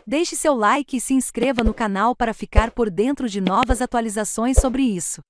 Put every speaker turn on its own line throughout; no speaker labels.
Deixe seu like e se inscreva no canal para ficar por dentro de novas atualizações sobre isso.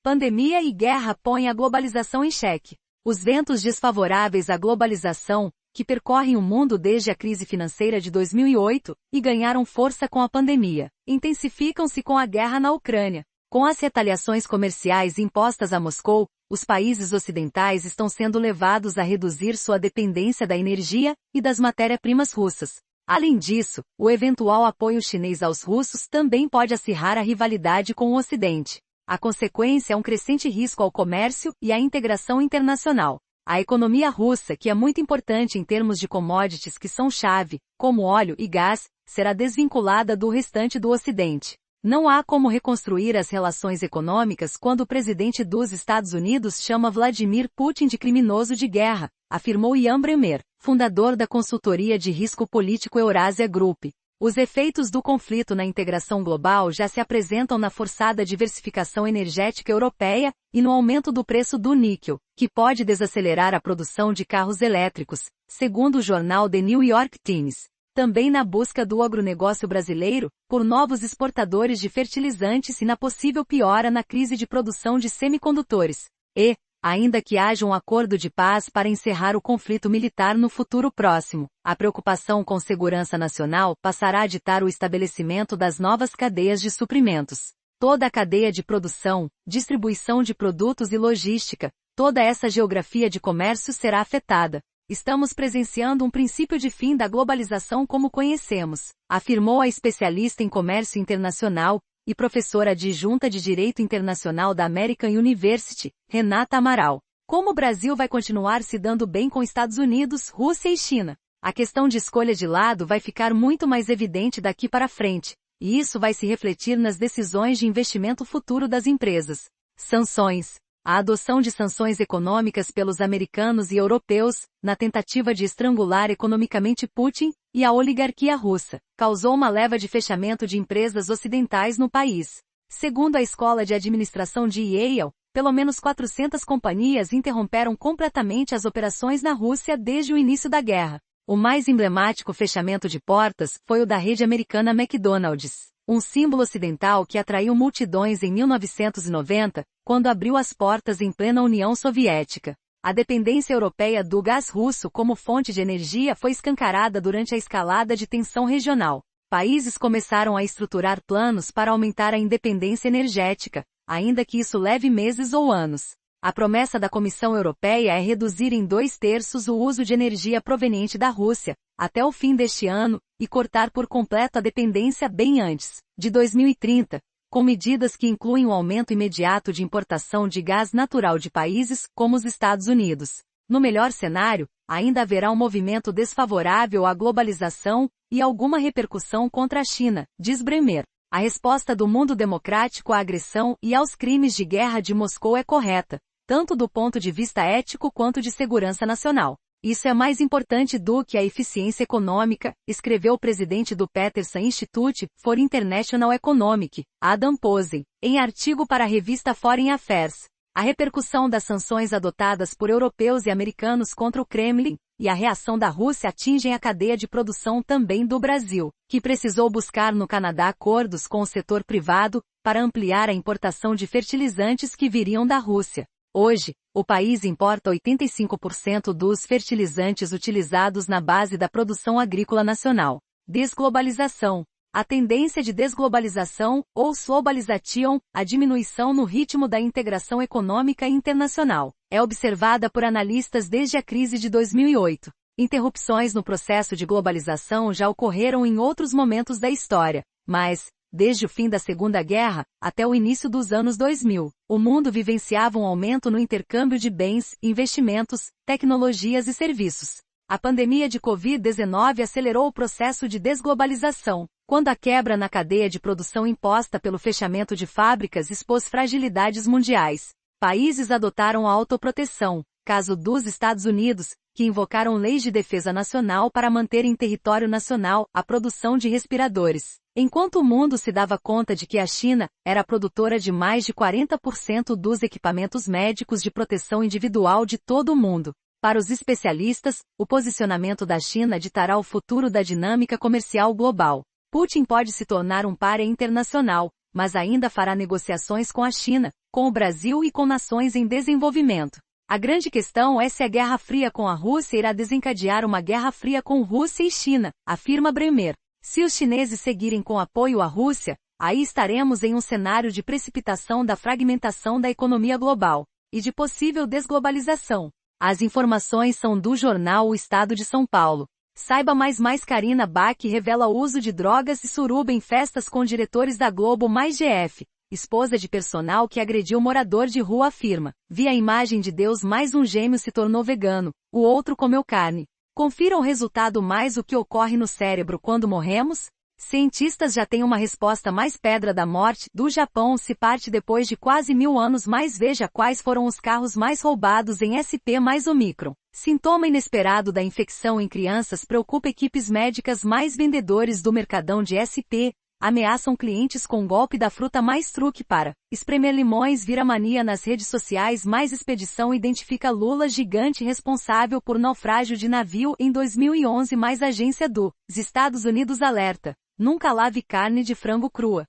Pandemia e guerra põem a globalização em xeque. Os ventos desfavoráveis à globalização, que percorrem o mundo desde a crise financeira de 2008, e ganharam força com a pandemia, intensificam-se com a guerra na Ucrânia. Com as retaliações comerciais impostas a Moscou, os países ocidentais estão sendo levados a reduzir sua dependência da energia e das matérias-primas russas. Além disso, o eventual apoio chinês aos russos também pode acirrar a rivalidade com o Ocidente. A consequência é um crescente risco ao comércio e à integração internacional. A economia russa, que é muito importante em termos de commodities que são chave, como óleo e gás, será desvinculada do restante do Ocidente. Não há como reconstruir as relações econômicas quando o presidente dos Estados Unidos chama Vladimir Putin de criminoso de guerra, afirmou Ian Bremmer, fundador da consultoria de risco político Eurasia Group. Os efeitos do conflito na integração global já se apresentam na forçada diversificação energética europeia e no aumento do preço do níquel, que pode desacelerar a produção de carros elétricos, segundo o jornal The New York Times. Também na busca do agronegócio brasileiro, por novos exportadores de fertilizantes e na possível piora na crise de produção de semicondutores. E, ainda que haja um acordo de paz para encerrar o conflito militar no futuro próximo, a preocupação com segurança nacional passará a ditar o estabelecimento das novas cadeias de suprimentos. Toda a cadeia de produção, distribuição de produtos e logística, toda essa geografia de comércio será afetada. Estamos presenciando um princípio de fim da globalização como conhecemos, afirmou a especialista em comércio internacional e professora adjunta de Direito Internacional da American University, Renata Amaral. Como o Brasil vai continuar se dando bem com Estados Unidos, Rússia e China? A questão de escolha de lado vai ficar muito mais evidente daqui para frente, e isso vai se refletir nas decisões de investimento futuro das empresas. Sanções. A adoção de sanções econômicas pelos americanos e europeus, na tentativa de estrangular economicamente Putin e a oligarquia russa, causou uma leva de fechamento de empresas ocidentais no país. Segundo a Escola de Administração de Yale, pelo menos 400 companhias interromperam completamente as operações na Rússia desde o início da guerra. O mais emblemático fechamento de portas foi o da rede americana McDonald's, um símbolo ocidental que atraiu multidões em 1990, quando abriu as portas em plena União Soviética. A dependência europeia do gás russo como fonte de energia foi escancarada durante a escalada de tensão regional. Países começaram a estruturar planos para aumentar a independência energética, ainda que isso leve meses ou anos. A promessa da Comissão Europeia é reduzir em 2/3 o uso de energia proveniente da Rússia, até o fim deste ano, e cortar por completo a dependência bem antes de 2030, com medidas que incluem o aumento imediato de importação de gás natural de países como os Estados Unidos. No melhor cenário, ainda haverá um movimento desfavorável à globalização e alguma repercussão contra a China, diz Bremmer. A resposta do mundo democrático à agressão e aos crimes de guerra de Moscou é correta, tanto do ponto de vista ético quanto de segurança nacional. Isso é mais importante do que a eficiência econômica, escreveu o presidente do Peterson Institute for International Economic, Adam Posen, em artigo para a revista Foreign Affairs. A repercussão das sanções adotadas por europeus e americanos contra o Kremlin, e a reação da Rússia atingem a cadeia de produção também do Brasil, que precisou buscar no Canadá acordos com o setor privado, para ampliar a importação de fertilizantes que viriam da Rússia. Hoje, o país importa 85% dos fertilizantes utilizados na base da produção agrícola nacional. Desglobalização. A tendência de desglobalização, ou globalization, a diminuição no ritmo da integração econômica internacional, é observada por analistas desde a crise de 2008. Interrupções no processo de globalização já ocorreram em outros momentos da história, mas, desde o fim da Segunda Guerra, até o início dos anos 2000, o mundo vivenciava um aumento no intercâmbio de bens, investimentos, tecnologias e serviços. A pandemia de Covid-19 acelerou o processo de desglobalização, quando a quebra na cadeia de produção imposta pelo fechamento de fábricas expôs fragilidades mundiais. Países adotaram a autoproteção, caso dos Estados Unidos, que invocaram leis de defesa nacional para manter em território nacional a produção de respiradores. Enquanto o mundo se dava conta de que a China era a produtora de mais de 40% dos equipamentos médicos de proteção individual de todo o mundo. Para os especialistas, o posicionamento da China ditará o futuro da dinâmica comercial global. Putin pode se tornar um pária internacional, mas ainda fará negociações com a China, com o Brasil e com nações em desenvolvimento. A grande questão é se a Guerra Fria com a Rússia irá desencadear uma Guerra Fria com Rússia e China, afirma Bremer. Se os chineses seguirem com apoio à Rússia, aí estaremos em um cenário de precipitação da fragmentação da economia global e de possível desglobalização. As informações são do jornal O Estado de São Paulo. Saiba mais. Karina Bach revela o uso de drogas e suruba em festas com diretores da Globo. GF. Esposa de personal que agrediu morador de rua afirma: vi a imagem de Deus, mais um gêmeo se tornou vegano, o outro comeu carne. Confira o resultado. Mais o que ocorre no cérebro quando morremos? Cientistas já têm uma resposta. Mais pedra da morte do Japão se parte depois de quase 1000 anos. Mais veja quais foram os carros mais roubados em SP mais Omicron. Sintoma inesperado da infecção em crianças preocupa equipes médicas. Mais vendedores do Mercadão de SP ameaçam clientes com golpe da fruta. Mais truque para espremer limões vira mania nas redes sociais. Mais expedição identifica Lula gigante responsável por naufrágio de navio em 2011. Mais agência dos Estados Unidos alerta: nunca lave carne de frango crua.